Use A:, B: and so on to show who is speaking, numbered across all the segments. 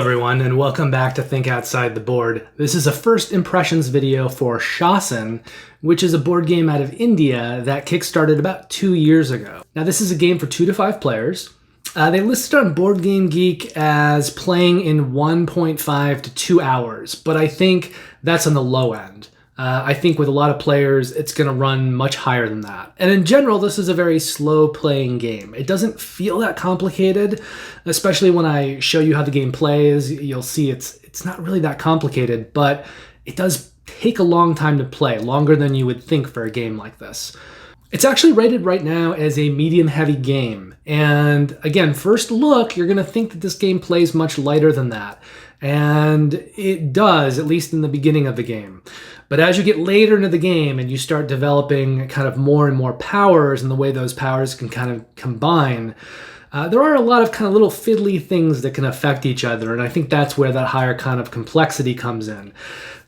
A: everyone, and welcome back to Think Outside the Board. This is a first impressions video for Shasn, which is a board game out of India that kickstarted about 2 years ago. Now this is a game for 2 to 5 players. They listed on Board Game Geek as playing in 1.5 to 2 hours, but I think that's on the low end. I think with a lot of players, it's going to run much higher than that. And in general, this is a very slow playing game. It doesn't feel that complicated, especially when I show you how the game plays. You'll see it's not really that complicated, but it does take a long time to play, longer than you would think for a game like this. It's actually rated right now as a medium-heavy game. And again, first look, you're going to think that this game plays much lighter than that. And it does, at least in the beginning of the game. But as you get later into the game and you start developing kind of more and more powers and the way those powers can kind of combine, there are a lot of kind of little fiddly things that can affect each other. And I think that's where that higher kind of complexity comes in.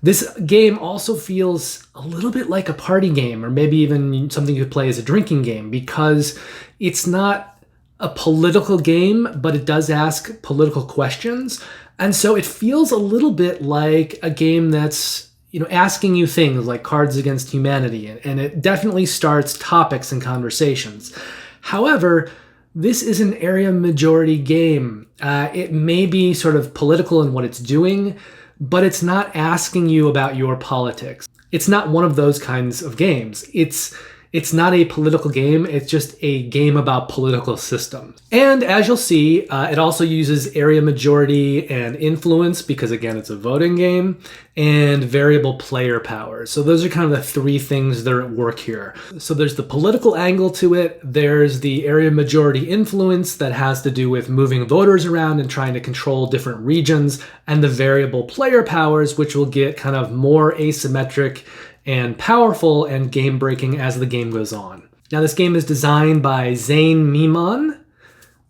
A: This game also feels a little bit like a party game, or maybe even something you could play as a drinking game, because it's not a political game, but it does ask political questions. And so it feels a little bit like a game that's, asking you things like Cards Against Humanity, and it definitely starts topics and conversations. However, this is an area majority game. It may be sort of political in what it's doing, but it's not asking you about your politics. It's not one of those kinds of games. It's not a political game, it's just a game about political systems. And as you'll see, it also uses area majority and influence, because again, it's a voting game, and variable player power. So those are kind of the three things that are at work here. So there's the political angle to it, there's the area majority influence that has to do with moving voters around and trying to control different regions, and the variable player powers, which will get kind of more asymmetric and powerful and game-breaking as the game goes on. Now this game is designed by Zain Mehman.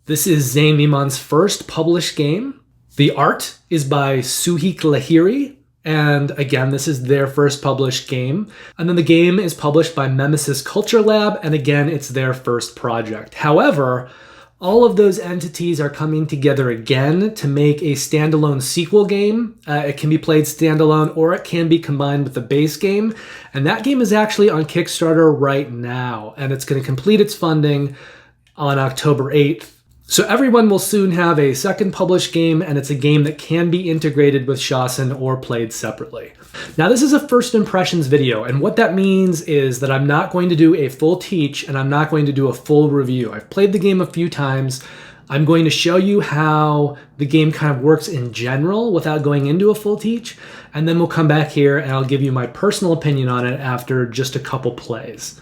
A: This is Zain Mehman's first published game. The art is by Suhik Lahiri, and again, this is their first published game. And then the game is published by Memesis Culture Lab, and again, it's their first project. However, all of those entities are coming together again to make a standalone sequel game. It can be played standalone, or it can be combined with the base game. And that game is actually on Kickstarter right now, and it's going to complete its funding on October 8th. So everyone will soon have a second published game, and it's a game that can be integrated with Shasn or played separately. Now this is a first impressions video, and what that means is that I'm not going to do a full teach and I'm not going to do a full review. I've played the game a few times. I'm going to show you how the game kind of works in general without going into a full teach, and then we'll come back here and I'll give you my personal opinion on it after just a couple plays.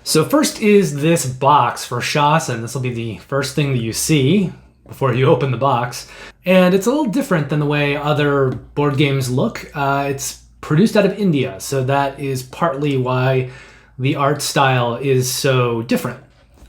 A: So first is this box for Shasn. This will be the first thing that you see before you open the box. And it's a little different than the way other board games look. It's produced out of India, so that is partly why the art style is so different.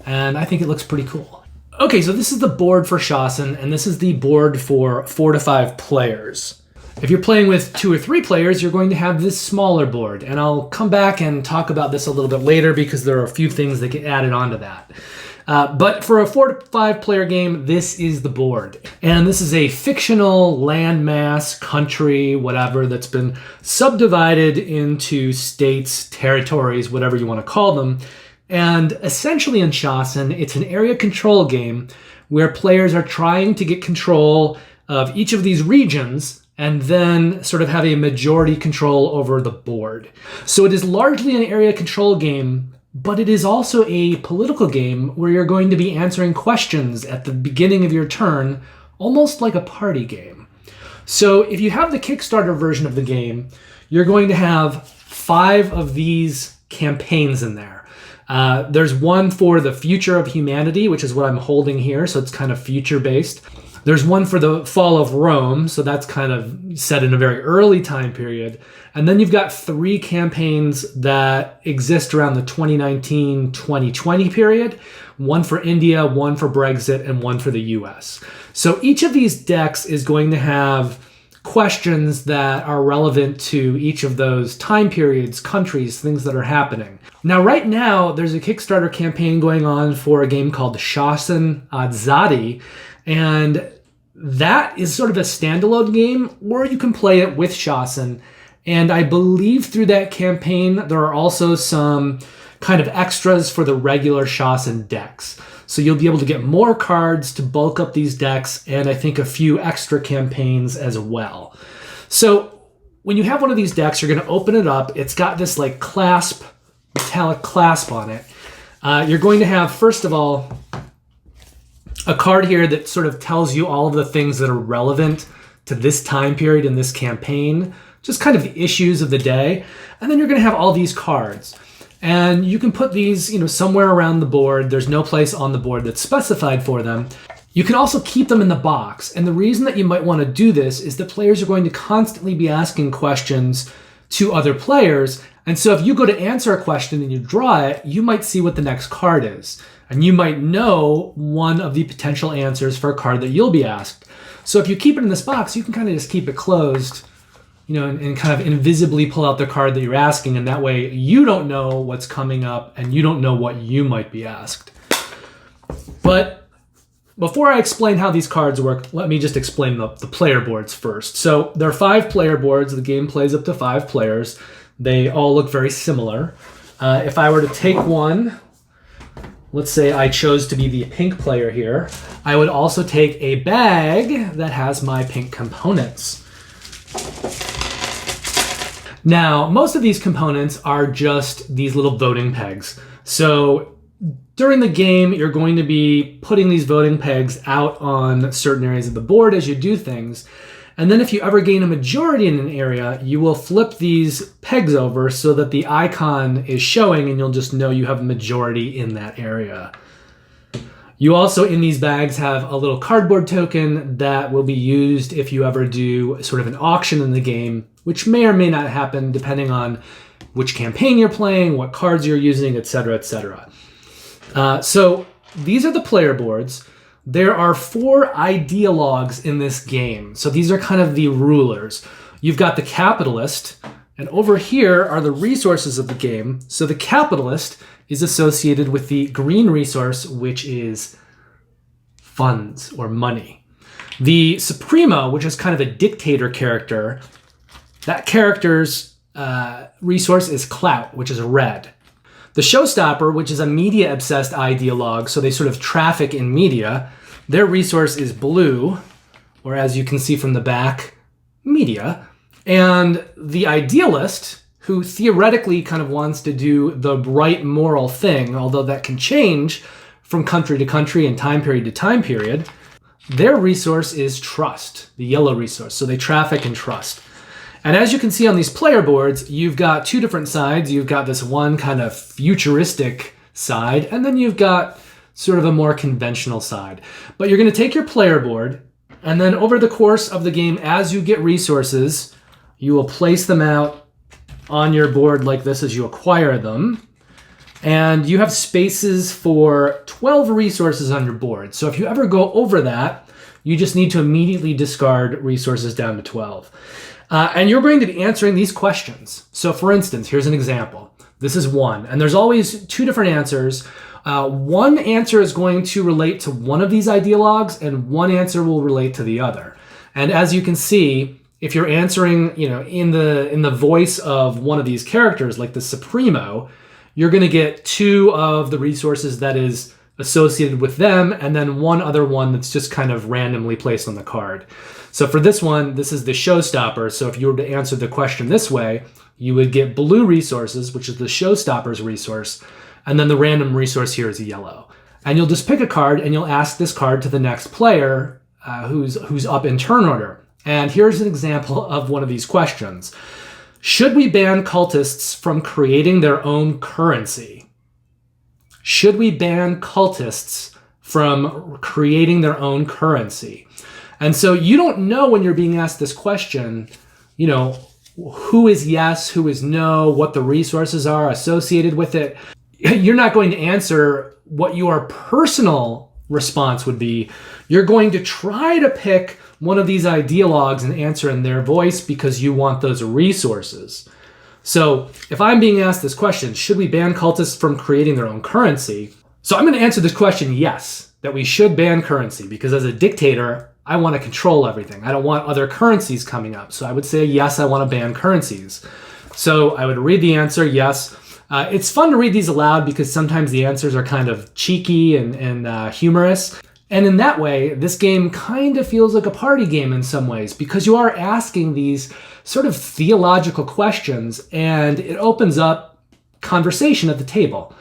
A: And I think it looks pretty cool. Okay, so this is the board for Shasn, and this is the board for 4 to 5 players. If you're playing with 2 or 3 players, you're going to have this smaller board, and I'll come back and talk about this a little bit later because there are a few things that get added onto that. But for a 4 to 5 player game, this is the board. And this is a fictional landmass, country, whatever, that's been subdivided into states, territories, whatever you want to call them. And essentially in Shasn, it's an area control game where players are trying to get control of each of these regions and then sort of have a majority control over the board. So it is largely an area control game, but it is also a political game where you're going to be answering questions at the beginning of your turn, almost like a party game. So if you have the Kickstarter version of the game, you're going to have 5 of these campaigns in there. There's one for the future of humanity, which is what I'm holding here, so it's kind of future-based. There's one for the fall of Rome, so that's kind of set in a very early time period. And then you've got 3 campaigns that exist around the 2019-2020 period, one for India, one for Brexit, and one for the US. So each of these decks is going to have questions that are relevant to each of those time periods, countries, things that are happening. Now, right now, there's a Kickstarter campaign going on for a game called Shasn Azadi, and That is sort of a standalone game, or you can play it with Shasn. And I believe through that campaign, there are also some kind of extras for the regular Shasn decks. So you'll be able to get more cards to bulk up these decks, and I think a few extra campaigns as well. So when you have one of these decks, you're going to open it up. It's got this like clasp, metallic clasp on it. You're going to have, first of all, a card here that sort of tells you all of the things that are relevant to this time period in this campaign, just kind of the issues of the day. And then you're going to have all these cards. And you can put these, somewhere around the board. There's no place on the board that's specified for them. You can also keep them in the box. And the reason that you might want to do this is that players are going to constantly be asking questions to other players. And so if you go to answer a question and you draw it, you might see what the next card is. And you might know one of the potential answers for a card that you'll be asked. So if you keep it in this box, you can kind of just keep it closed, and kind of invisibly pull out the card that you're asking. And that way you don't know what's coming up and you don't know what you might be asked. But before I explain how these cards work, let me just explain the player boards first. So there are 5 player boards. The game plays up to 5 players. They all look very similar. If I were to take one, let's say I chose to be the pink player here, I would also take a bag that has my pink components. Now, most of these components are just these little voting pegs. So during the game, you're going to be putting these voting pegs out on certain areas of the board as you do things. And then if you ever gain a majority in an area, you will flip these pegs over so that the icon is showing and you'll just know you have a majority in that area. You also, in these bags, have a little cardboard token that will be used if you ever do sort of an auction in the game, which may or may not happen depending on which campaign you're playing, what cards you're using, etc., etc. So these are the player boards. There are 4 ideologues in this game. So these are kind of the rulers. You've got the capitalist, and over here are the resources of the game. So the capitalist is associated with the green resource, which is funds or money. The Supremo, which is kind of a dictator character, that character's resource is clout, which is red. The Showstopper, which is a media-obsessed ideologue, so they sort of traffic in media, their resource is blue, or as you can see from the back, media. And the Idealist, who theoretically kind of wants to do the right moral thing, although that can change from country to country and time period to time period, their resource is trust, the yellow resource. So they traffic in trust. And as you can see on these player boards, you've got 2 different sides. You've got this one kind of futuristic side, and then you've got sort of a more conventional side. But you're going to take your player board, and then over the course of the game, as you get resources, you will place them out on your board like this as you acquire them. And you have spaces for 12 resources on your board. So if you ever go over that, you just need to immediately discard resources down to 12. And you're going to be answering these questions. So for instance, here's an example. This is 1, and there's always 2 different answers. One answer is going to relate to one of these ideologues, and one answer will relate to the other. And as you can see, if you're answering, in the voice of one of these characters, like the Supremo, you're going to get 2 of the resources that is associated with them, and then one other one that's just kind of randomly placed on the card. So for this one, this is the Showstopper. So if you were to answer the question this way, you would get blue resources, which is the Showstopper's resource, and then the random resource here is yellow. And you'll just pick a card and you'll ask this card to the next player who's up in turn order. And here's an example of one of these questions. Should we ban cultists from creating their own currency? Should we ban cultists from creating their own currency? And so you don't know when you're being asked this question, who is yes, who is no, what the resources are associated with it. You're not going to answer what your personal response would be. You're going to try to pick one of these ideologues and answer in their voice because you want those resources. So if I'm being asked this question, should we ban cultists from creating their own currency? So I'm going to answer this question yes, that we should ban currency, because as a dictator, I want to control everything. I don't want other currencies coming up. So I would say, yes, I want to ban currencies. So I would read the answer, yes. It's fun to read these aloud because sometimes the answers are kind of cheeky and humorous. And in that way, this game kind of feels like a party game in some ways because you are asking these sort of theological questions and it opens up conversation at the table.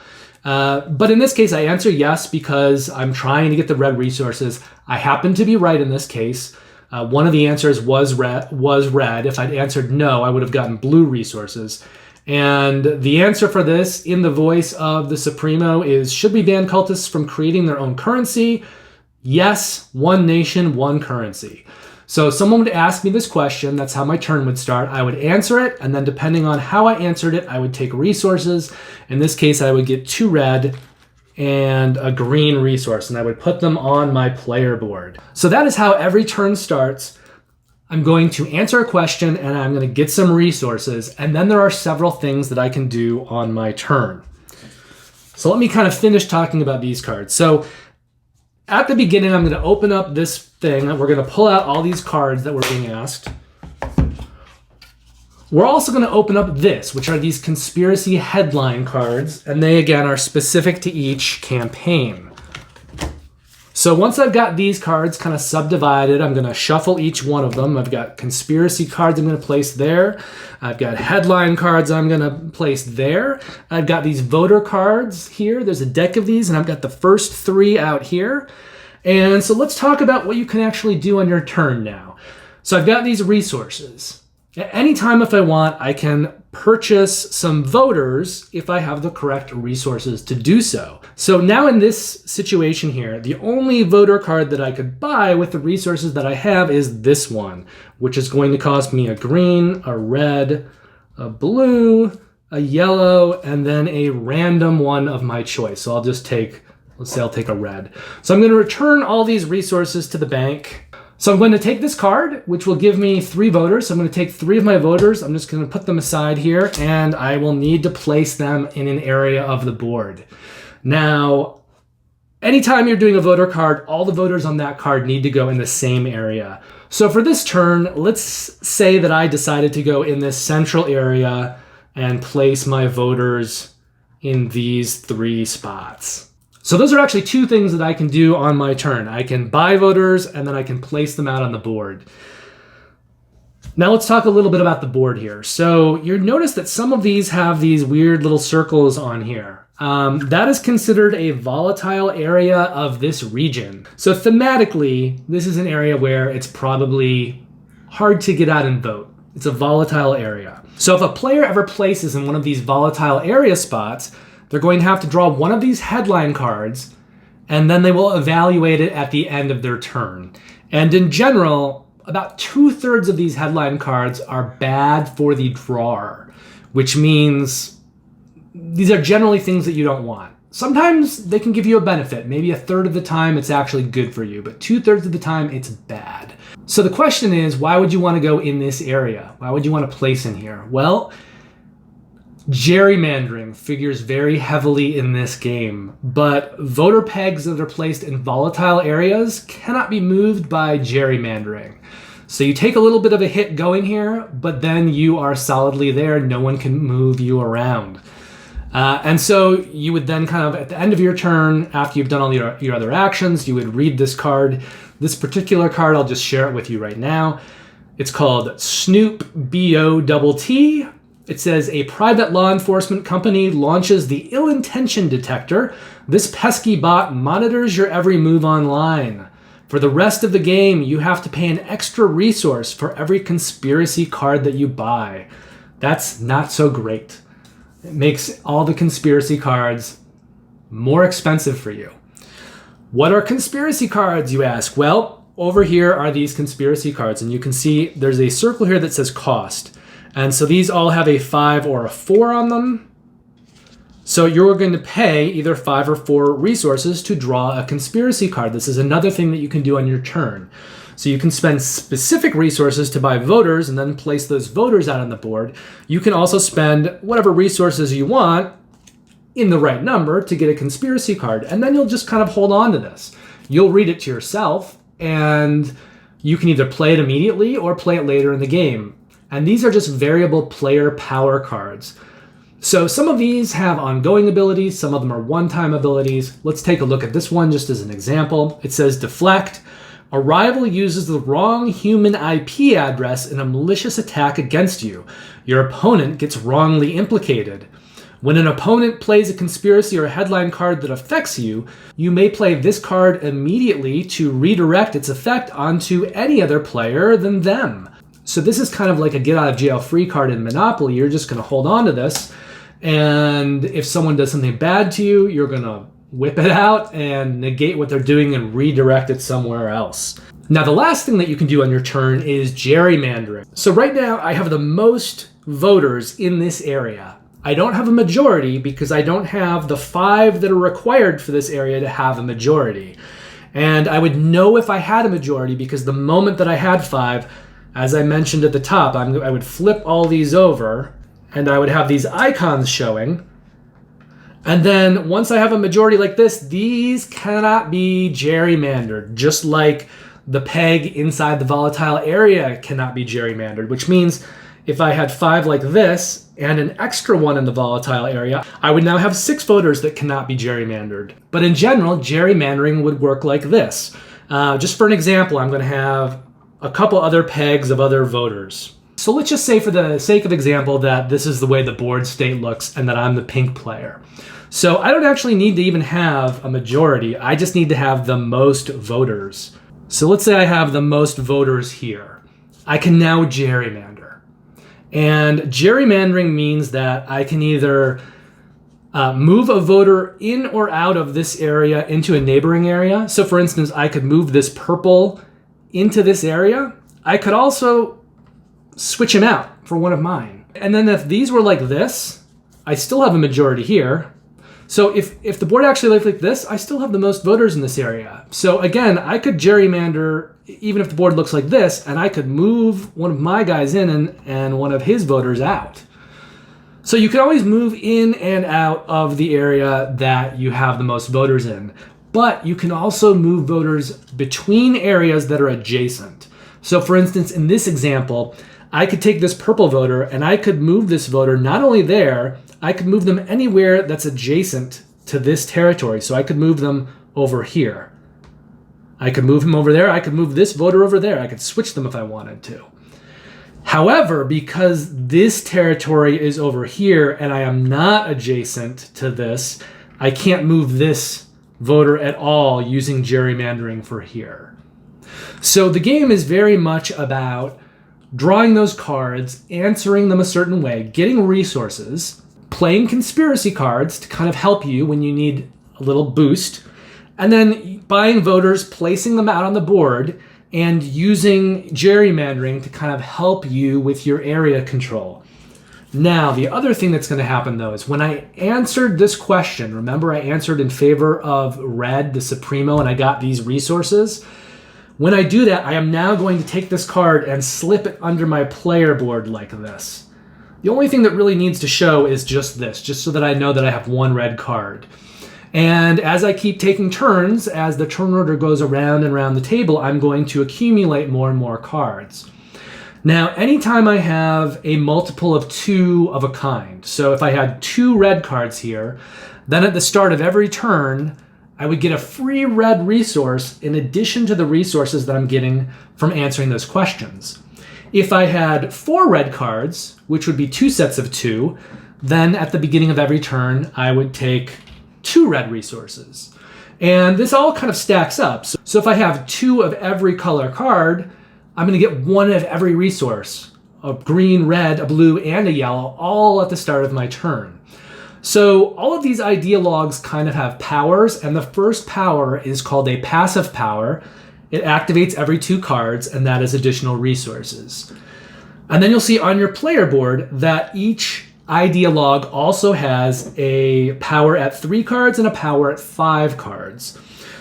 A: But in this case, I answer yes because I'm trying to get the red resources. I happen to be right in this case. One of the answers was red. If I'd answered no, I would have gotten blue resources. And the answer for this in the voice of the Supremo is, should we ban cultists from creating their own currency? Yes, one nation, one currency. So if someone would ask me this question, that's how my turn would start. I would answer it, and then depending on how I answered it, I would take resources. In this case, I would get 2 red and a green resource, and I would put them on my player board. So that is how every turn starts. I'm going to answer a question, and I'm going to get some resources, and then there are several things that I can do on my turn. So let me kind of finish talking about these cards. So at the beginning, I'm going to open up this thing. We're going to pull out all these cards that we're being asked. We're also going to open up this, which are these conspiracy headline cards, and they, again, are specific to each campaign. So once I've got these cards kind of subdivided, I'm going to shuffle each one of them. I've got conspiracy cards I'm going to place there. I've got headline cards I'm going to place there. I've got these voter cards here. There's a deck of these, and I've got the first 3 out here. And so let's talk about what you can actually do on your turn now. So I've got these resources. At any time if I want, I can purchase some voters if I have the correct resources to do so. So now in this situation here, the only voter card that I could buy with the resources that I have is this one, which is going to cost me a green, a red, a blue, a yellow, and then a random one of my choice. So I'll just take, let's say I'll take a red. So I'm going to return all these resources to the bank. So I'm going to take this card, which will give me 3 voters. So I'm going to take 3 of my voters. I'm just going to put them aside here, and I will need to place them in an area of the board. Now, anytime you're doing a voter card, all the voters on that card need to go in the same area. So for this turn, let's say that I decided to go in this central area and place my voters in these 3 spots. So those are actually 2 things that I can do on my turn. I can buy voters, and then I can place them out on the board. Now let's talk a little bit about the board here. So you'll notice that some of these have these weird little circles on here. That is considered a volatile area of this region. So thematically, this is an area where it's probably hard to get out and vote. It's a volatile area. So if a player ever places in one of these volatile area spots, they're going to have to draw one of these headline cards, and then they will evaluate it at the end of their turn. And in general, about 2/3 of these headline cards are bad for the drawer, which means these are generally things that you don't want. Sometimes they can give you a benefit. Maybe 1/3 of the time it's actually good for you, but 2/3 of the time it's bad. So the question is, why would you want to go in this area? Why would you want to place in here? Well, gerrymandering figures very heavily in this game, but voter pegs that are placed in volatile areas cannot be moved by gerrymandering. So you take a little bit of a hit going here, but then you are solidly there. No one can move you around. And so you would then kind of, at the end of your turn, after you've done all your other actions, you would read this card. This particular card, I'll just share it with you right now. It's called Snoop BOTT. It says, a private law enforcement company launches the ill-intention detector. This pesky bot monitors your every move online. For the rest of the game, you have to pay an extra resource for every conspiracy card that you buy. That's not so great. It makes all the conspiracy cards more expensive for you. What are conspiracy cards, you ask? Well, over here are these conspiracy cards, and you can see there's a circle here that says cost. And so these all have a 5 or a 4 on them. So you're going to pay either 5 or 4 resources to draw a conspiracy card. This is another thing that you can do on your turn. So you can spend specific resources to buy voters and then place those voters out on the board. You can also spend whatever resources you want in the right number to get a conspiracy card. And then you'll just kind of hold on to this. You'll read it to yourself, and You can either play it immediately or play it later in the game. And these are just variable player power cards. So some of these have ongoing abilities, some of them are one-time abilities. Let's take a look at this one just as an example. It says deflect. A rival uses the wrong human IP address in a malicious attack against you. Your opponent gets wrongly implicated. When an opponent plays a conspiracy or a headline card that affects you, you may play this card immediately to redirect its effect onto any other player than them. So this is kind of like a get out of jail free card in Monopoly. You're just going to hold on to this. And if someone does something bad to you, you're going to whip it out and negate what they're doing and redirect it somewhere else. Now, the last thing that you can do on your turn is gerrymandering. So right now I have the most voters in this area. I don't have a majority because I don't have the 5 that are required for this area to have a majority. And I would know if I had a majority because the moment that I had 5, as I mentioned at the top, I would flip all these over and I would have these icons showing. And then once I have a majority like this, these cannot be gerrymandered, just like the peg inside the volatile area cannot be gerrymandered, which means if I had 5 like this and an extra one in the volatile area, I would now have 6 voters that cannot be gerrymandered. But in general, gerrymandering would work like this. Just for an example, I'm going to have a couple other pegs of other voters. So let's just say for the sake of example that this is the way the board state looks and that I'm the pink player. So I don't actually need to even have a majority. I just need to have the most voters. So let's say I have the most voters here. I can now gerrymander. And gerrymandering means that I can either move a voter in or out of this area into a neighboring area. So for instance, I could move this purple into this area. I could also switch him out for one of mine. And then if these were like this, I still have a majority here. So if the board actually looked like this, I still have the most voters in this area. So again, I could gerrymander even if the board looks like this, and I could move one of my guys in and one of his voters out. So you can always move in and out of the area that you have the most voters in, but you can also move voters between areas that are adjacent. So for instance, in this example, I could take this purple voter and I could move this voter not only there, I could move them anywhere that's adjacent to this territory. So I could move them over here. I could move him over there. I could move this voter over there. I could switch them if I wanted to. However, because this territory is over here and I am not adjacent to this, I can't move this voter at all using gerrymandering for here. So the game is very much about drawing those cards, answering them a certain way, getting resources, playing conspiracy cards to kind of help you when you need a little boost, and then buying voters, placing them out on the board, and using gerrymandering to kind of help you with your area control. Now, the other thing that's going to happen, though, is when I answered this question, remember I answered in favor of red, the Supremo, and I got these resources? When I do that, I am now going to take this card and slip it under my player board like this. The only thing that really needs to show is just this, just so that I know that I have one red card. And as I keep taking turns, as the turn order goes around and around the table, I'm going to accumulate more and more cards. Now, anytime I have a multiple of 2 of a kind, so if I had 2 red cards here, then at the start of every turn, I would get a free red resource in addition to the resources that I'm getting from answering those questions. If I had 4 red cards, which would be 2 sets of 2, then at the beginning of every turn, I would take 2 red resources. And this all kind of stacks up. So if I have 2 of every color card, I'm going to get 1 of every resource, a green, red, a blue, and a yellow, all at the start of my turn. So all of these ideologues kind of have powers, and the first power is called a passive power. It activates every 2 cards, and that is additional resources. And then you'll see on your player board that each ideologue also has a power at 3 cards and a power at 5 cards.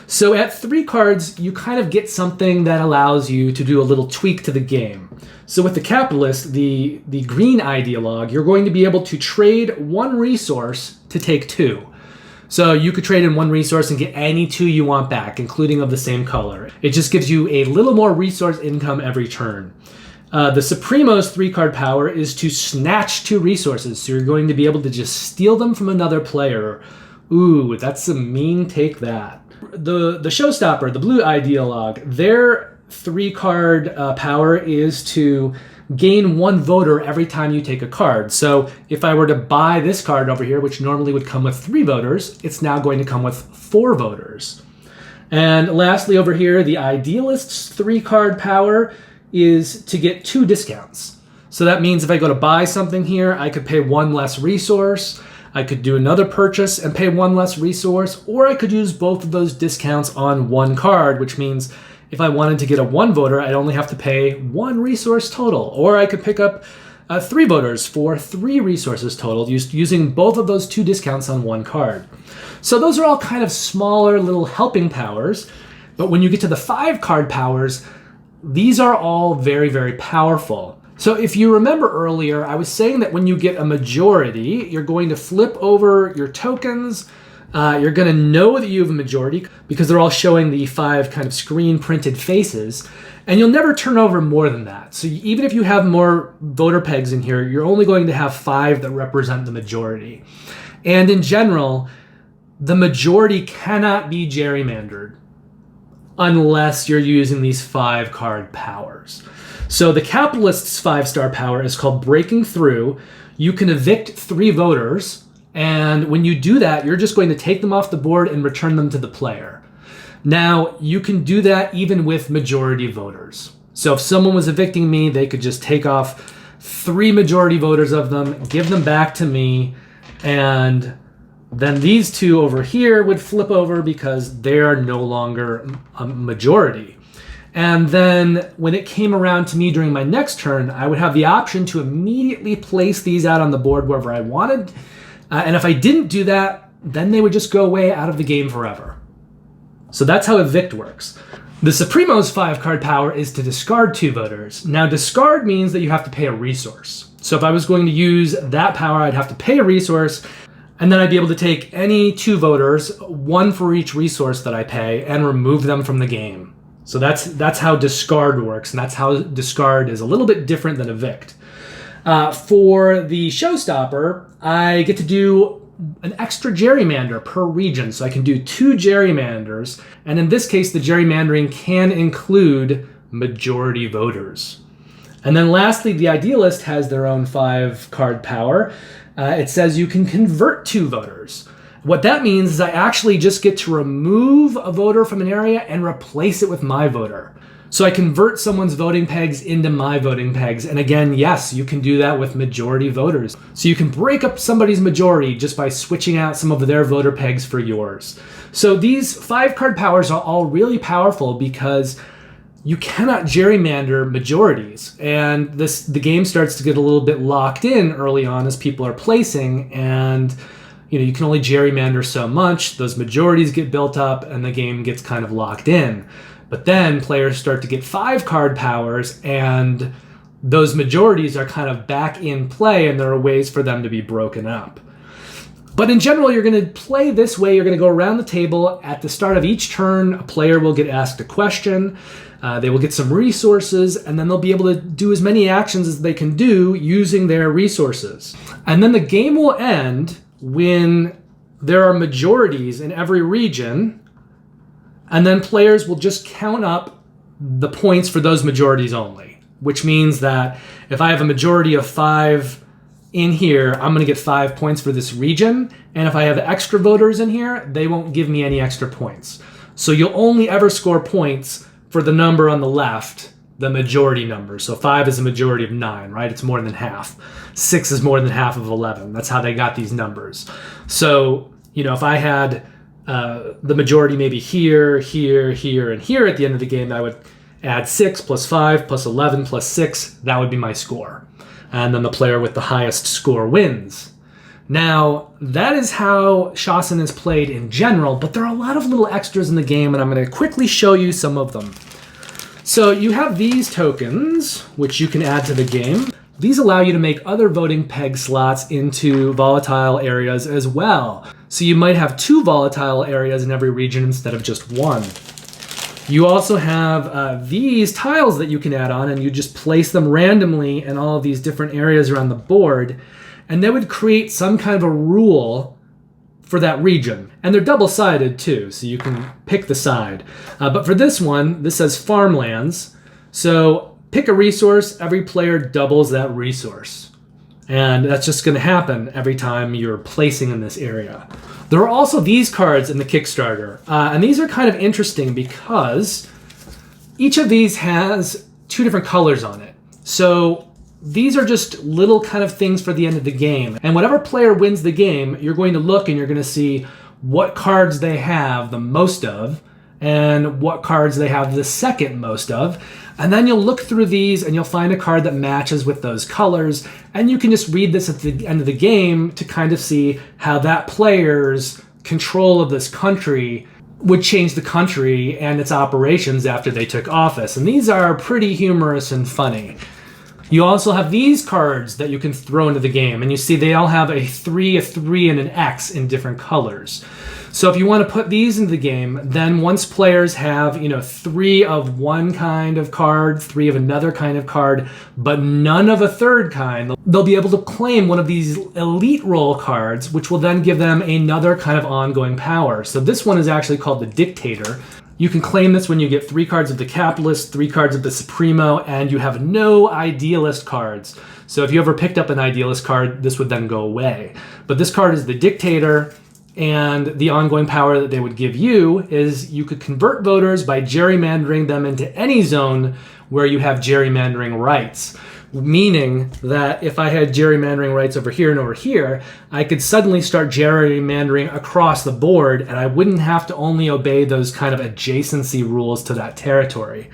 A: So at 3 cards, you kind of get something that allows you to do a little tweak to the game. So with the capitalist, the green ideologue, you're going to be able to trade 1 resource to take 2. So you could trade in one resource and get any 2 you want back, including of the same color. It just gives you a little more resource income every turn. The Supremo's 3-card power is to snatch 2 resources, so you're going to be able to just steal them from another player. Ooh, that's a mean take that. The Showstopper, the blue ideologue, their 3-card power is to gain 1 voter every time you take a card. So if I were to buy this card over here, which normally would come with 3 voters, it's now going to come with 4 voters. And lastly over here, the Idealist's 3-card power is to get 2 discounts. So that means if I go to buy something here, I could pay 1 less resource, I could do another purchase and pay 1 less resource, or I could use both of those discounts on 1 card, which means if I wanted to get a 1 voter, I'd only have to pay 1 resource total. Or I could pick up 3 voters for 3 resources total, using both of those 2 discounts on 1 card. So those are all kind of smaller little helping powers. But when you get to the 5-card powers, these are all very, very powerful. So if you remember earlier, I was saying that when you get a majority, you're going to flip over your tokens. You're going to know that you have a majority because they're all showing the 5 kind of screen printed faces, and you'll never turn over more than that. So even if you have more voter pegs in here, you're only going to have 5 that represent the majority. And in general, the majority cannot be gerrymandered unless you're using these 5-card powers. So the Capitalist's 5-star power is called Breaking Through. You can evict 3 voters, and when you do that, you're just going to take them off the board and return them to the player. Now, you can do that even with majority voters. So if someone was evicting me, they could just take off 3 majority voters of them, give them back to me, and then these 2 over here would flip over because they are no longer a majority. And then when it came around to me during my next turn, I would have the option to immediately place these out on the board wherever I wanted. And if I didn't do that, then they would just go away out of the game forever. So that's how evict works. The Supremo's 5-card power is to discard 2 voters. Now discard means that you have to pay a resource. So if I was going to use that power, I'd have to pay a resource, and then I'd be able to take any 2 voters, 1 for each resource that I pay, and remove them from the game. So that's how discard works, and that's how discard is a little bit different than evict. For the Showstopper, I get to do an extra gerrymander per region. So I can do 2 gerrymanders. And in this case, the gerrymandering can include majority voters. And then lastly, the Idealist has their own 5-card power. It says you can convert 2 voters. What that means is I actually just get to remove a voter from an area and replace it with my voter. So I convert someone's voting pegs into my voting pegs. And again, yes, you can do that with majority voters. So you can break up somebody's majority just by switching out some of their voter pegs for yours. So these 5-card powers are all really powerful because you cannot gerrymander majorities. And the game starts to get a little bit locked in early on as people are placing, and you can only gerrymander so much. Those majorities get built up and the game gets kind of locked in. But then players start to get 5-card powers, and those majorities are kind of back in play, and there are ways for them to be broken up. But in general, you're going to play this way. You're going to go around the table. At the start of each turn, a player will get asked a question. They will get some resources, and then they'll be able to do as many actions as they can do using their resources. And then the game will end when there are majorities in every region, and then players will just count up the points for those majorities only, which means that if I have a majority of 5 in here, I'm going to get 5 points for this region, and if I have extra voters in here, they won't give me any extra points. So you'll only ever score points for the number on the left, the majority number. So 5 is a majority of 9, right? It's more than half. 6 is more than half of 11. That's how they got these numbers. So, if I had the majority maybe here, here, here, and here at the end of the game, I would add 6 plus 5 plus 11 plus 6. That would be my score. And then the player with the highest score wins. Now, that is how Shasn is played in general, but there are a lot of little extras in the game, and I'm going to quickly show you some of them. So you have these tokens, which you can add to the game. These allow you to make other voting peg slots into volatile areas as well. So you might have 2 volatile areas in every region instead of just 1. You also have these tiles that you can add on, and you just place them randomly in all of these different areas around the board, and they would create some kind of a rule for that region. And they're double-sided too, so you can pick the side. But for this one, this says farmlands. So pick a resource, every player doubles that resource. And that's just gonna happen every time you're placing in this area. There are also these cards in the Kickstarter, and these are kind of interesting because each of these has 2 different colors on it. So these are just little kind of things for the end of the game. And whatever player wins the game, you're going to look and you're going to see what cards they have the most of and what cards they have the second most of. And then you'll look through these and you'll find a card that matches with those colors. And you can just read this at the end of the game to kind of see how that player's control of this country would change the country and its operations after they took office. And these are pretty humorous and funny. You also have these cards that you can throw into the game, and you see they all have a 3, and an X in different colors. So if you want to put these into the game, then once players have, 3 of one kind of card, 3 of another kind of card, but none of a third kind, they'll be able to claim one of these elite role cards, which will then give them another kind of ongoing power. So this one is actually called the Dictator. You can claim this when you get 3 cards of the Capitalist, 3 cards of the Supremo, and you have no Idealist cards. So if you ever picked up an Idealist card, this would then go away. But this card is the Dictator, and the ongoing power that they would give you is you could convert voters by gerrymandering them into any zone where you have gerrymandering rights. Meaning that if I had gerrymandering rights over here and over here, I could suddenly start gerrymandering across the board, and I wouldn't have to only obey those kind of adjacency rules to that territory.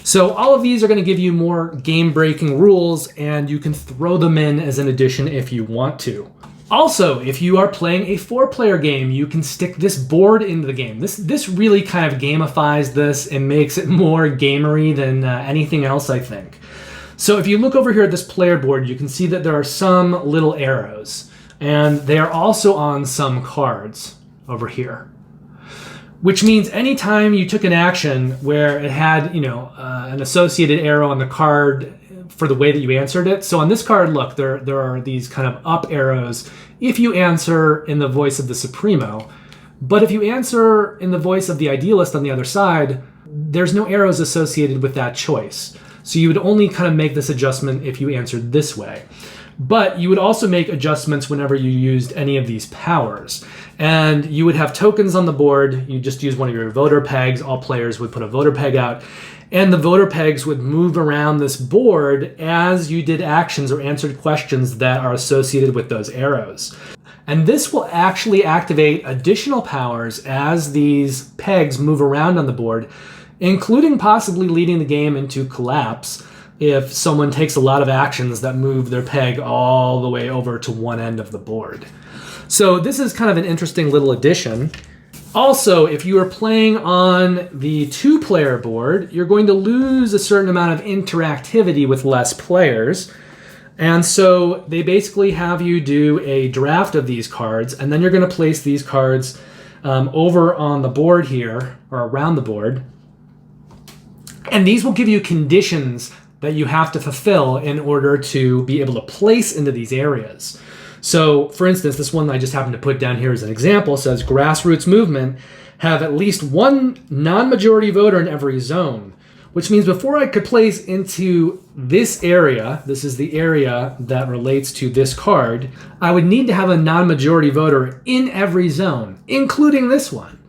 A: So all of these are going to give you more game-breaking rules, and you can throw them in as an addition if you want to. Also, if you are playing a 4-player game, you can stick this board into the game. This really kind of gamifies this and makes it more gamery than anything else, I think. So if you look over here at this player board, you can see that there are some little arrows, and they are also on some cards over here. Which means anytime you took an action where it had, an associated arrow on the card for the way that you answered it. So on this card, look, there are these kind of up arrows if you answer in the voice of the Supremo. But if you answer in the voice of the Idealist on the other side, there's no arrows associated with that choice. So you would only kind of make this adjustment if you answered this way. But you would also make adjustments whenever you used any of these powers. And you would have tokens on the board. You just use one of your voter pegs. All players would put a voter peg out. And the voter pegs would move around this board as you did actions or answered questions that are associated with those arrows. And this will actually activate additional powers as these pegs move around on the board, including possibly leading the game into collapse if someone takes a lot of actions that move their peg all the way over to one end of the board. So this is kind of an interesting little addition. Also, if you are playing on the 2-player board, you're going to lose a certain amount of interactivity with less players. And so they basically have you do a draft of these cards, and then you're going to place these cards over on the board here, or around the board. And these will give you conditions that you have to fulfill in order to be able to place into these areas. So, for instance, this one I just happened to put down here as an example says grassroots movement have at least one non-majority voter in every zone, which means before I could place into this area, this is the area that relates to this card, I would need to have a non-majority voter in every zone, including this one,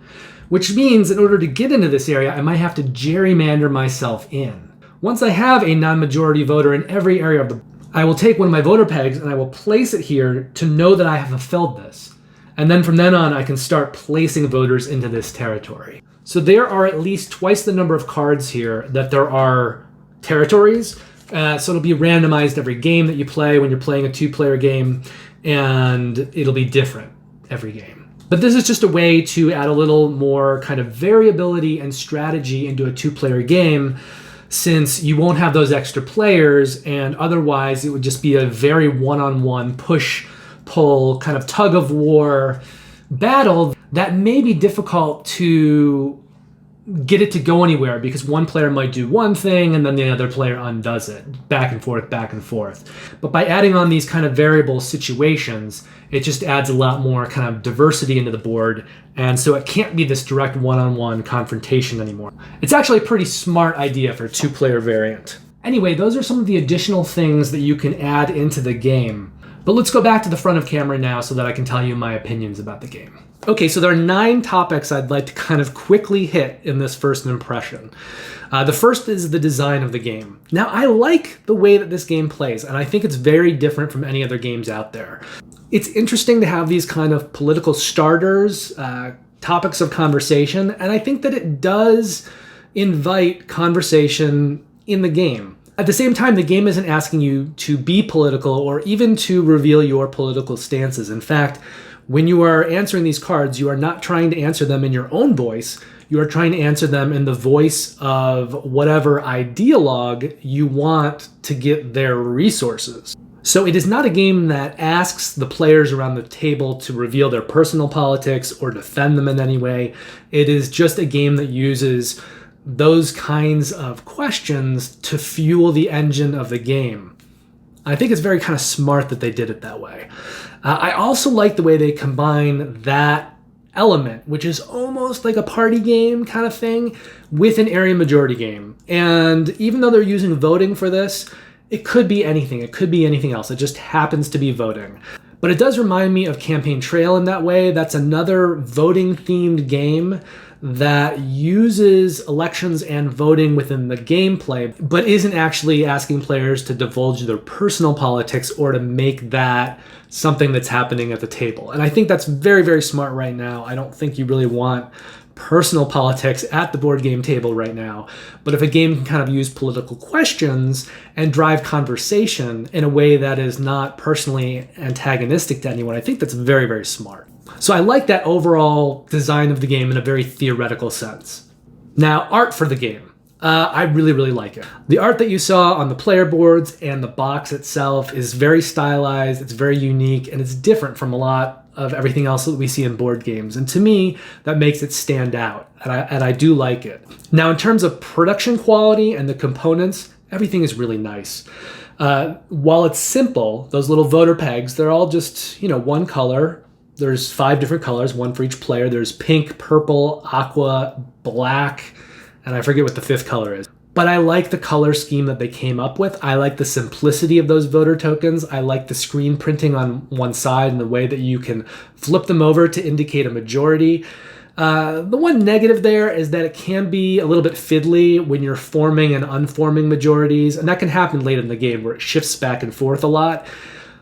A: which means in order to get into this area, I might have to gerrymander myself in. Once I have a non-majority voter in every area of the, I will take one of my voter pegs and I will place it here to know that I have fulfilled this. And then from then on, I can start placing voters into this territory. So there are at least twice the number of cards here that there are territories. So it'll be randomized every game that you play when you're playing a 2-player game, and it'll be different every game. But this is just a way to add a little more kind of variability and strategy into a 2-player game since you won't have those extra players, and otherwise it would just be a very one-on-one push-pull kind of tug-of-war battle that may be difficult to get it to go anywhere because one player might do one thing and then the other player undoes it, back and forth, back and forth. But by adding on these kind of variable situations, it just adds a lot more kind of diversity into the board, and so it can't be this direct one-on-one confrontation anymore. It's actually a pretty smart idea for a two-player variant. Anyway, those are some of the additional things that you can add into the game. But let's go back to the front of camera now so that I can tell you my opinions about the game. Okay, so there are 9 topics I'd like to kind of quickly hit in this first impression. The first is the design of the game. Now, I like the way that this game plays, and I think it's very different from any other games out there. It's interesting to have these kind of political starters, topics of conversation, and I think that it does invite conversation in the game. At the same time, the game isn't asking you to be political or even to reveal your political stances. In fact, when you are answering these cards, you are not trying to answer them in your own voice. You are trying to answer them in the voice of whatever ideologue you want to get their resources. So it is not a game that asks the players around the table to reveal their personal politics or defend them in any way. It is just a game that uses those kinds of questions to fuel the engine of the game. I think it's very kind of smart that they did it that way. I also like the way they combine that element, which is almost like a party game kind of thing, with an area majority game. And even though they're using voting for this, it could be anything. It could be anything else. It just happens to be voting. But it does remind me of Campaign Trail in that way. That's another voting-themed game that uses elections and voting within the gameplay, but isn't actually asking players to divulge their personal politics or to make that something that's happening at the table. And I think that's very, very smart right now. I don't think you really want personal politics at the board game table right now. But if a game can kind of use political questions and drive conversation in a way that is not personally antagonistic to anyone, I think that's very, very smart. So I like that overall design of the game in a very theoretical sense. Now, art for the game. I really, really like it. The art that you saw on the player boards and the box itself is very stylized, it's very unique, and it's different from a lot of everything else that we see in board games. And to me, that makes it stand out, and I do like it. Now, in terms of production quality and the components, everything is really nice. While it's simple, those little voter pegs, they're all just, one color. There's 5 different colors, one for each player. There's pink, purple, aqua, black, and I forget what the 5th color is. But I like the color scheme that they came up with. I like the simplicity of those voter tokens. I like the screen printing on one side and the way that you can flip them over to indicate a majority. The one negative there is that it can be a little bit fiddly when you're forming and unforming majorities, and that can happen late in the game where it shifts back and forth a lot.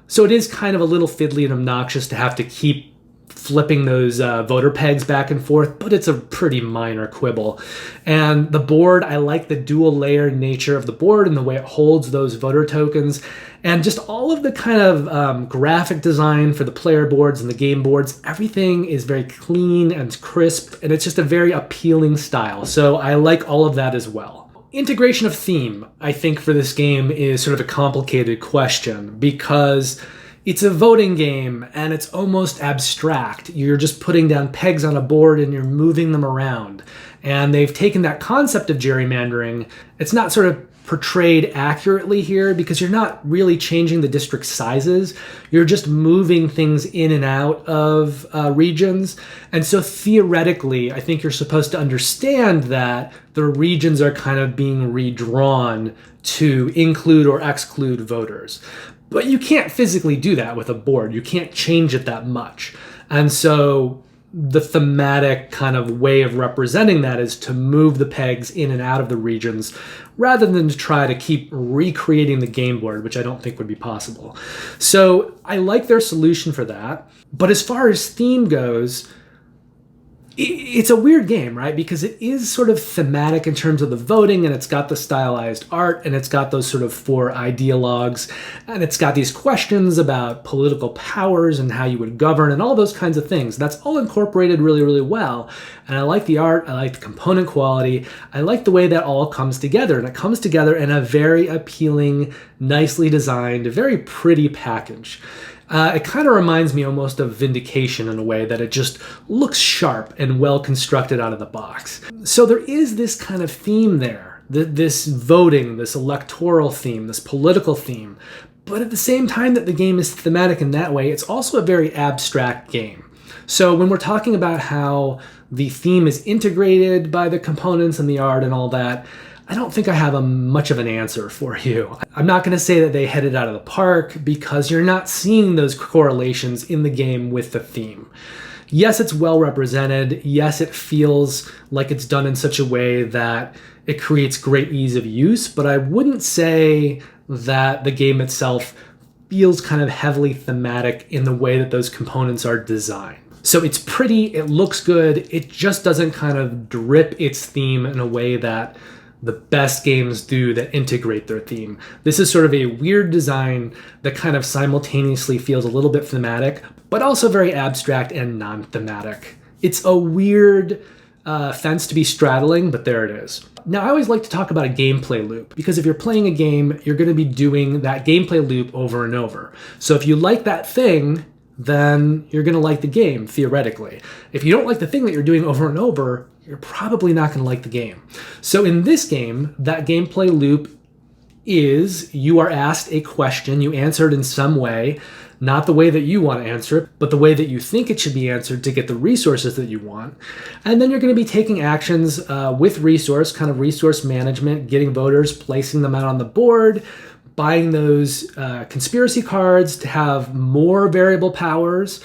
A: So it is kind of a little fiddly and obnoxious to have to keep flipping those voter pegs back and forth, but it's a pretty minor quibble. And the board, I like the dual layer nature of the board and the way it holds those voter tokens, and just all of the kind of graphic design for the player boards and the game boards. Everything is very clean and crisp, and it's just a very appealing style. So I like all of that as well. Integration of theme, I think, for this game is sort of a complicated question because it's a voting game and it's almost abstract. You're just putting down pegs on a board and you're moving them around. And they've taken that concept of gerrymandering. It's not sort of portrayed accurately here because you're not really changing the district sizes. You're just moving things in and out of regions. And so theoretically, I think you're supposed to understand that the regions are kind of being redrawn to include or exclude voters. But you can't physically do that with a board. You can't change it that much. And so the thematic kind of way of representing that is to move the pegs in and out of the regions rather than to try to keep recreating the game board, which I don't think would be possible. So I like their solution for that. But as far as theme goes, It's a weird game, right? Because it is sort of thematic in terms of the voting, and it's got the stylized art, and it's got those sort of 4 ideologues, and it's got these questions about political powers and how you would govern and all those kinds of things. That's all incorporated really, really well. And I like the art, I like the component quality, I like the way that all comes together, and it comes together in a very appealing, nicely designed, very pretty package. It kind of reminds me almost of Vindication in a way that it just looks sharp and well constructed out of the box. So there is this kind of theme there, this voting, this electoral theme, this political theme. But at the same time that the game is thematic in that way, it's also a very abstract game. So when we're talking about how the theme is integrated by the components and the art and all that, I don't think I have much of an answer for you. I'm not going to say that they hit it out of the park because you're not seeing those correlations in the game with the theme. Yes, it's well represented. Yes, it feels like it's done in such a way that it creates great ease of use, but I wouldn't say that the game itself feels kind of heavily thematic in the way that those components are designed. So it's pretty, it looks good, it just doesn't kind of drip its theme in a way that the best games do that integrate their theme. This is sort of a weird design that kind of simultaneously feels a little bit thematic, but also very abstract and non-thematic. It's a weird fence to be straddling, but there it is. Now, I always like to talk about a gameplay loop, because if you're playing a game, you're going to be doing that gameplay loop over and over. So if you like that thing, then you're going to like the game, theoretically. If you don't like the thing that you're doing over and over, you're probably not going to like the game. So in this game, that gameplay loop is you are asked a question, you answer it in some way, not the way that you want to answer it, but the way that you think it should be answered to get the resources that you want. And then you're going to be taking actions with resource, kind of resource management, getting voters, placing them out on the board, buying those conspiracy cards to have more variable powers.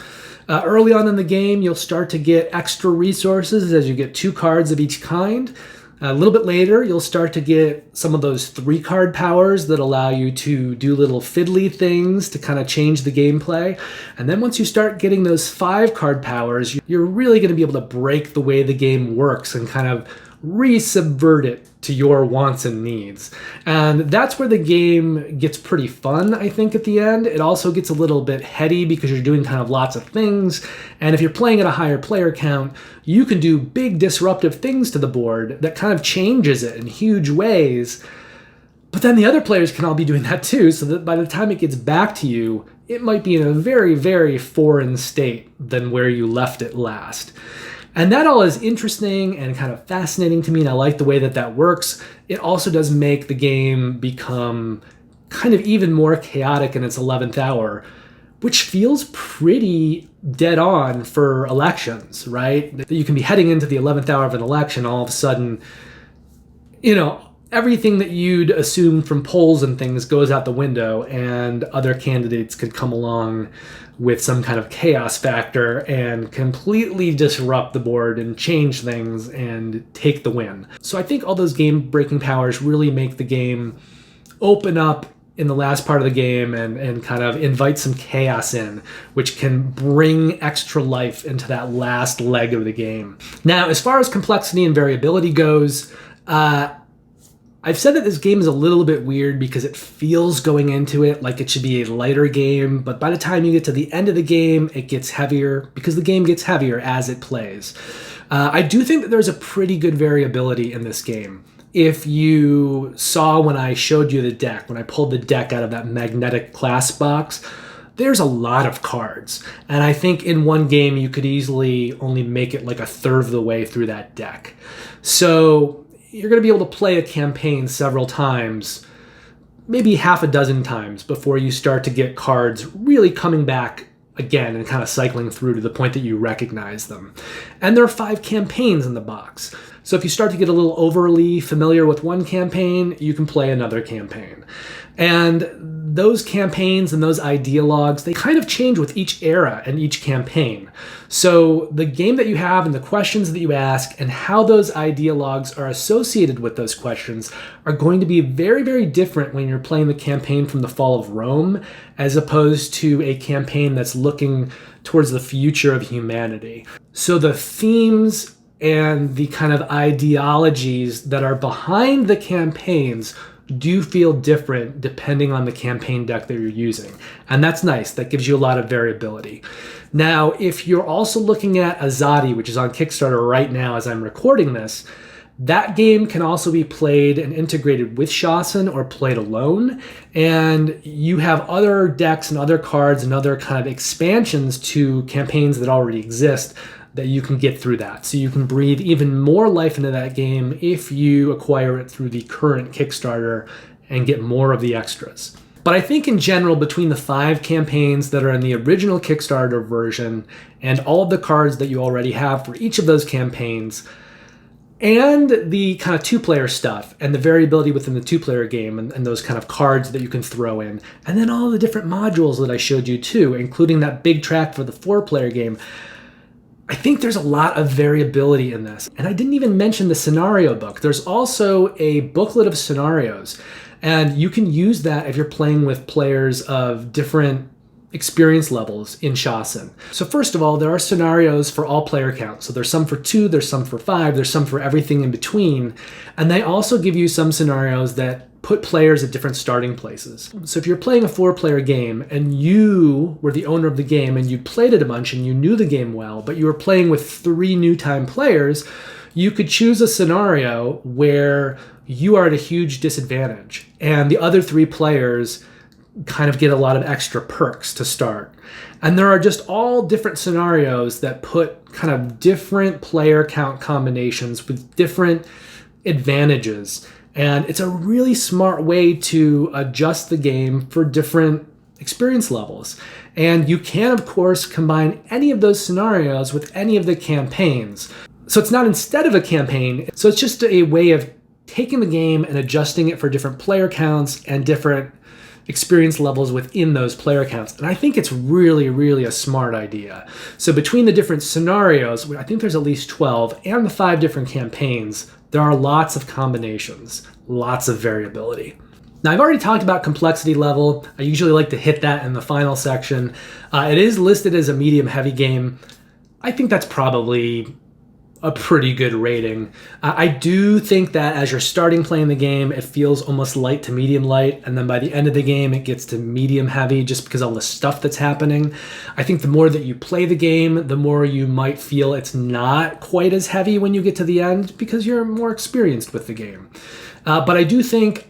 A: Early on in the game, you'll start to get extra resources as you get 2 cards of each kind. A little bit later, you'll start to get some of those 3-card powers that allow you to do little fiddly things to kind of change the gameplay. And then once you start getting those 5-card powers, you're really going to be able to break the way the game works and kind of re-subvert it to your wants and needs. And that's where the game gets pretty fun, I think, at the end. It also gets a little bit heady because you're doing kind of lots of things. And if you're playing at a higher player count, you can do big disruptive things to the board that kind of changes it in huge ways. But then the other players can all be doing that too, so that by the time it gets back to you, it might be in a very, very foreign state than where you left it last. And that all is interesting and kind of fascinating to me, and I like the way that that works. It also does make the game become kind of even more chaotic in its 11th hour, which feels pretty dead on for elections, right? That you can be heading into the 11th hour of an election, all of a sudden, everything that you'd assume from polls and things goes out the window, and other candidates could come along with some kind of chaos factor and completely disrupt the board and change things and take the win. So I think all those game-breaking powers really make the game open up in the last part of the game and kind of invite some chaos in, which can bring extra life into that last leg of the game. Now, as far as complexity and variability goes, I've said that this game is a little bit weird because it feels going into it like it should be a lighter game, but by the time you get to the end of the game, it gets heavier because the game gets heavier as it plays. I do think that there's a pretty good variability in this game. If you saw when I showed you the deck, when I pulled the deck out of that magnetic class box, there's a lot of cards. And I think in one game you could easily only make it like a third of the way through that deck. So you're going to be able to play a campaign several times, maybe half a dozen times, before you start to get cards really coming back again and kind of cycling through to the point that you recognize them. And there are 5 campaigns in the box. So if you start to get a little overly familiar with one campaign, you can play another campaign. And those campaigns and those ideologues, they kind of change with each era and each campaign. So the game that you have and the questions that you ask and how those ideologues are associated with those questions are going to be very, very different when you're playing the campaign from the Fall of Rome as opposed to a campaign that's looking towards the future of humanity. So the themes and the kind of ideologies that are behind the campaigns do feel different depending on the campaign deck that you're using. And that's nice. That gives you a lot of variability. Now, if you're also looking at Azadi, which is on Kickstarter right now as I'm recording this, that game can also be played and integrated with Shasn or played alone. And you have other decks and other cards and other kind of expansions to campaigns that already exist that you can get through that. So you can breathe even more life into that game if you acquire it through the current Kickstarter and get more of the extras. But I think in general, between the 5 campaigns that are in the original Kickstarter version and all of the cards that you already have for each of those campaigns, and the kind of 2-player stuff and the variability within the 2-player game and those kind of cards that you can throw in, and then all the different modules that I showed you too, including that big track for the 4-player game, I think there's a lot of variability in this. And I didn't even mention the scenario book. There's also a booklet of scenarios, and you can use that if you're playing with players of different experience levels in Shasn. So first of all, there are scenarios for all player counts. So there's some for 2, there's some for 5, there's some for everything in between. And they also give you some scenarios that put players at different starting places. So if you're playing a 4-player game and you were the owner of the game and you played it a bunch and you knew the game well, but you were playing with 3 new-time players, you could choose a scenario where you are at a huge disadvantage and the other 3 players kind of get a lot of extra perks to start. And there are just all different scenarios that put kind of different player count combinations with different advantages. And it's a really smart way to adjust the game for different experience levels. And you can, of course, combine any of those scenarios with any of the campaigns. So it's not instead of a campaign. So it's just a way of taking the game and adjusting it for different player counts and different experience levels within those player counts. And I think it's really, really a smart idea. So between the different scenarios, I think there's at least 12, and the 5 different campaigns, there are lots of combinations, lots of variability. Now, I've already talked about complexity level. I usually like to hit that in the final section. It is listed as a medium-heavy game. I think that's probably a pretty good rating. I do think that as you're starting playing the game, it feels almost light to medium light, and then by the end of the game, it gets to medium heavy just because of all the stuff that's happening. I think the more that you play the game, the more you might feel it's not quite as heavy when you get to the end because you're more experienced with the game. But I do think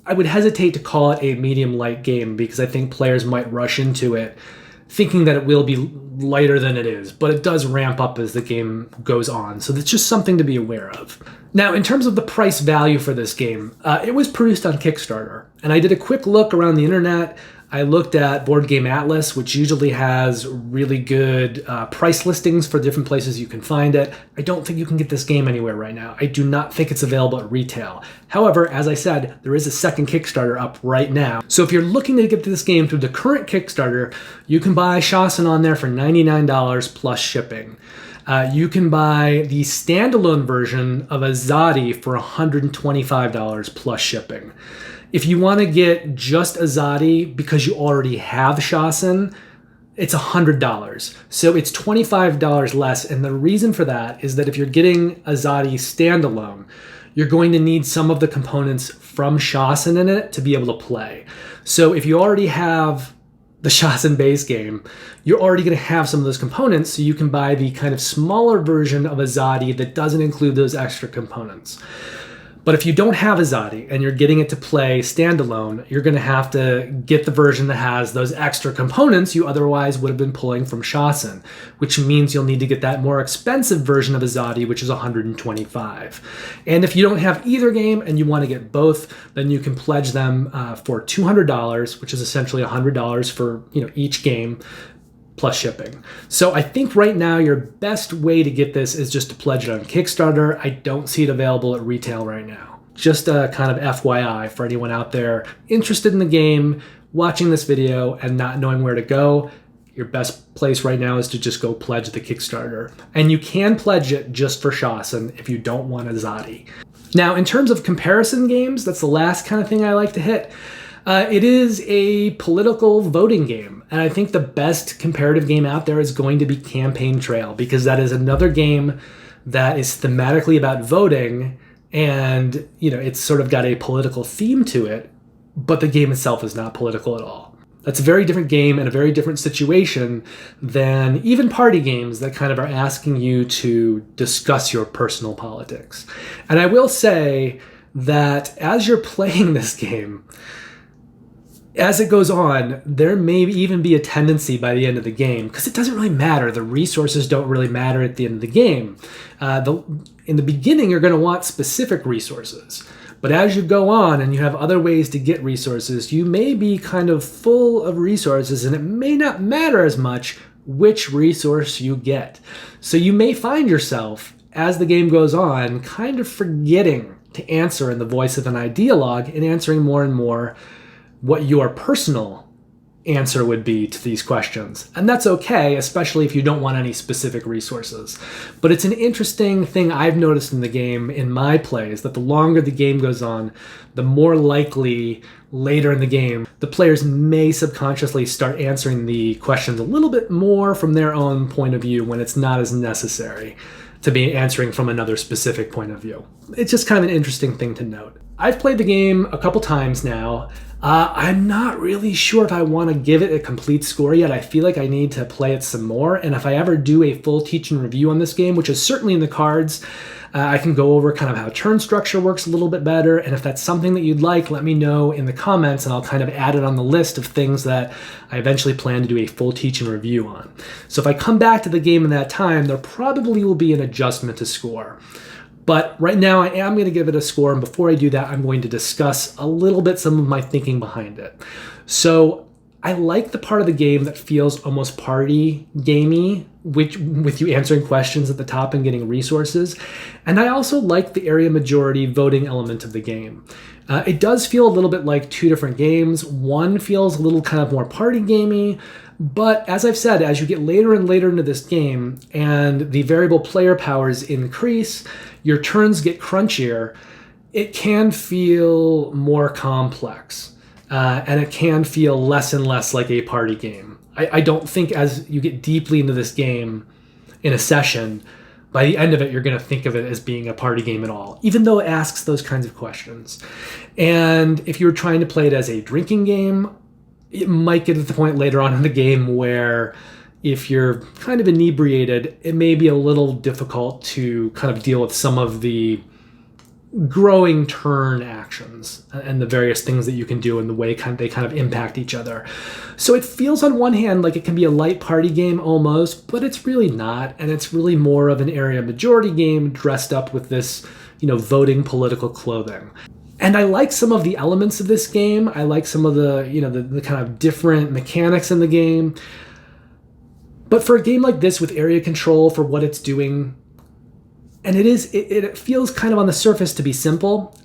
A: I would hesitate to call it a medium light game because I think players might rush into it thinking that it will be lighter than it is, but it does ramp up as the game goes on. So that's just something to be aware of. Now, in terms of the price value for this game, it was produced on Kickstarter, and I did a quick look around the internet. I looked at Board Game Atlas, which usually has really good price listings for different places you can find it. I don't think you can get this game anywhere right now. I do not think it's available at retail. However, as I said, there is a second Kickstarter up right now. So if you're looking to get this game through the current Kickstarter, you can buy Shasn on there for $99 plus shipping. You can buy the standalone version of Azadi for $125 plus shipping. If you want to get just Azadi because you already have Shasn, it's $100. So it's $25 less. And the reason for that is that if you're getting Azadi standalone, you're going to need some of the components from Shasn in it to be able to play. So if you already have the Shasn base game, you're already going to have some of those components, so you can buy the kind of smaller version of Azadi that doesn't include those extra components. But if you don't have Azadi and you're getting it to play standalone, you're going to have to get the version that has those extra components you otherwise would have been pulling from Shasn, which means you'll need to get that more expensive version of Azadi, which is $125. And if you don't have either game and you want to get both, then you can pledge them for $200, which is essentially $100 for each game, plus shipping. So I think right now your best way to get this is just to pledge it on Kickstarter. I don't see it available at retail right now. Just a kind of FYI for anyone out there interested in the game, watching this video and not knowing where to go. Your best place right now is to just go pledge the Kickstarter. And you can pledge it just for Shasn if you don't want Azadi. Now, in terms of comparison games, that's the last kind of thing I like to hit. It is a political voting game, and I think the best comparative game out there is going to be Campaign Trail, because that is another game that is thematically about voting, and it's sort of got a political theme to it, but the game itself is not political at all. That's a very different game and a very different situation than even party games that kind of are asking you to discuss your personal politics. And I will say that as you're playing this game, as it goes on, there may even be a tendency by the end of the game, because it doesn't really matter. The resources don't really matter at the end of the game. In the beginning, you're going to want specific resources. But as you go on and you have other ways to get resources, you may be kind of full of resources, and it may not matter as much which resource you get. So you may find yourself, as the game goes on, kind of forgetting to answer in the voice of an ideologue and answering more and more what your personal answer would be to these questions. And that's okay, especially if you don't want any specific resources. But it's an interesting thing I've noticed in the game, in my plays, that the longer the game goes on, the more likely later in the game the players may subconsciously start answering the questions a little bit more from their own point of view when it's not as necessary to be answering from another specific point of view. It's just kind of an interesting thing to note. I've played the game a couple times now. I'm not really sure if I want to give it a complete score yet. I feel like I need to play it some more, and if I ever do a full teach and review on this game, which is certainly in the cards, I can go over kind of how turn structure works a little bit better, and if that's something that you'd like, let me know in the comments, and I'll kind of add it on the list of things that I eventually plan to do a full teach and review on. So if I come back to the game in that time, there probably will be an adjustment to score. But right now I am going to give it a score, and before I do that, I'm going to discuss a little bit some of my thinking behind it. So I like the part of the game that feels almost party gamey, with you answering questions at the top and getting resources. And I also like the area majority voting element of the game. It does feel a little bit like two different games. One feels a little kind of more party gamey, but as I've said, as you get later and later into this game and the variable player powers increase, your turns get crunchier, it can feel more complex. And it can feel less and less like a party game. I don't think as you get deeply into this game in a session, by the end of it, you're going to think of it as being a party game at all, even though it asks those kinds of questions. And if you were trying to play it as a drinking game, it might get to the point later on in the game where if you're kind of inebriated, it may be a little difficult to kind of deal with some of the growing turn actions and the various things that you can do and the way they kind of impact each other. So it feels on one hand like it can be a light party game almost, but it's really not, and it's really more of an area majority game dressed up with this, voting political clothing. And I like some of the elements of this game. I like some of the, the kind of different mechanics in the game. But for a game like this with area control for what it's doing, and it feels kind of on the surface to be simple,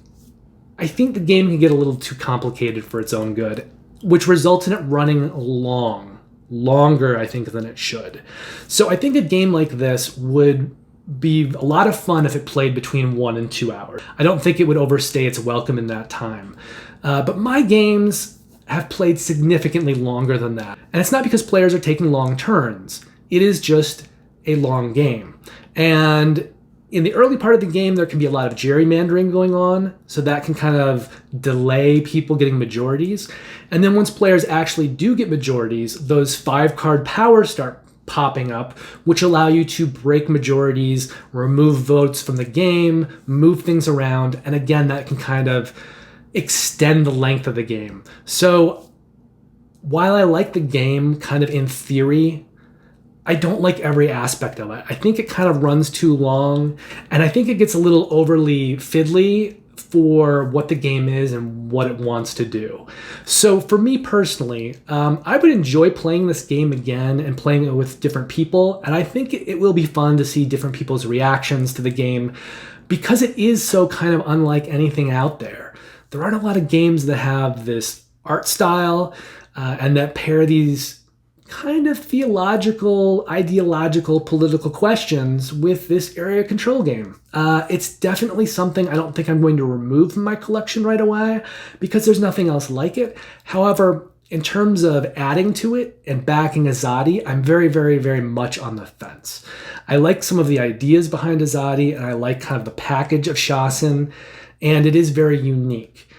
A: I think the game can get a little too complicated for its own good, which results in it running longer, I think, than it should. So I think a game like this would be a lot of fun if it played between 1 and 2 hours. I don't think it would overstay its welcome in that time. But my games have played significantly longer than that. And it's not because players are taking long turns. It is just a long game. And in the early part of the game, there can be a lot of gerrymandering going on, so that can kind of delay people getting majorities. And then once players actually do get majorities, those 5-card powers start popping up, which allow you to break majorities, remove votes from the game, move things around, and again, that can kind of extend the length of the game. So while I like the game kind of in theory, I don't like every aspect of it. I think it kind of runs too long, and I think it gets a little overly fiddly for what the game is and what it wants to do. So for me personally, I would enjoy playing this game again and playing it with different people, and I think it will be fun to see different people's reactions to the game because it is so kind of unlike anything out there. There aren't a lot of games that have this art style and that pair these kind of theological, ideological, political questions with this area control game. It's definitely something I don't think I'm going to remove from my collection right away because there's nothing else like it. However, in terms of adding to it and backing Azadi, I'm very, very, very much on the fence. I like some of the ideas behind Azadi, and I like kind of the package of Shasn, and it is very unique.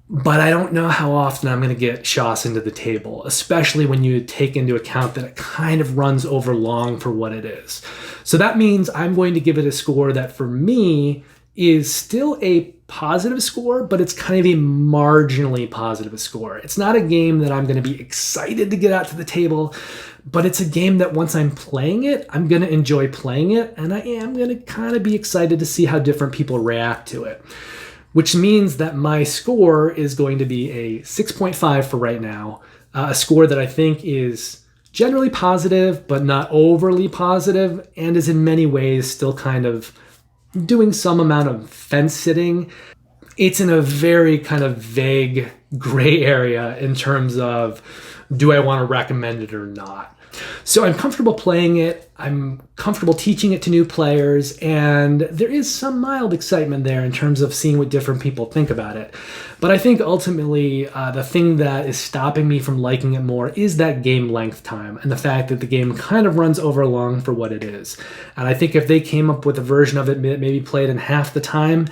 A: But I don't know how often I'm going to get Shasn to the table, especially when you take into account that it kind of runs over long for what it is. So that means I'm going to give it a score that for me is still a positive score, but it's kind of a marginally positive score. It's not a game that I'm going to be excited to get out to the table, but it's a game that once I'm playing it, I'm going to enjoy playing it, and I am going to kind of be excited to see how different people react to it. Which means that my score is going to be a 6.5 for right now, a score that I think is generally positive, but not overly positive, and is in many ways still kind of doing some amount of fence sitting. It's in a very kind of vague gray area in terms of, do I want to recommend it or not? So I'm comfortable playing it, I'm comfortable teaching it to new players, and there is some mild excitement there in terms of seeing what different people think about it. But I think ultimately the thing that is stopping me from liking it more is that game length time and the fact that the game kind of runs over long for what it is. And I think if they came up with a version of it that maybe played in half the time,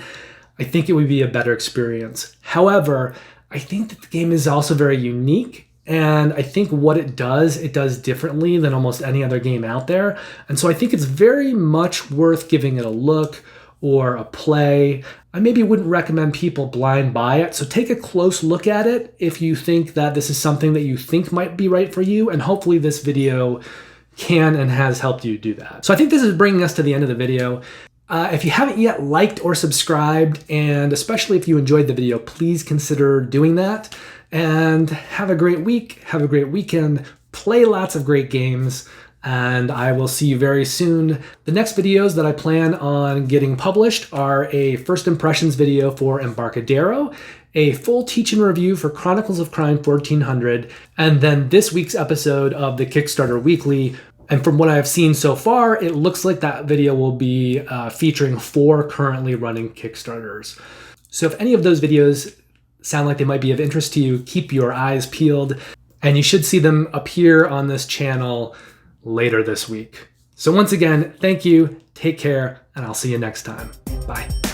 A: I think it would be a better experience. However, I think that the game is also very unique. And I think what it does differently than almost any other game out there. And so I think it's very much worth giving it a look or a play. I maybe wouldn't recommend people blind buy it. So take a close look at it if you think that this is something that you think might be right for you. And hopefully this video can and has helped you do that. So I think this is bringing us to the end of the video. If you haven't yet liked or subscribed, and especially if you enjoyed the video, please consider doing that. And have a great week, have a great weekend, play lots of great games, and I will see you very soon. The next videos that I plan on getting published are a first impressions video for Embarcadero, a full teach and review for Chronicles of Crime 1400, and then this week's episode of the Kickstarter Weekly. And from what I've seen so far, it looks like that video will be featuring 4 currently running Kickstarters. So if any of those videos sound like they might be of interest to you, keep your eyes peeled, and you should see them appear on this channel later this week. So once again, thank you, take care, and I'll see you next time. Bye.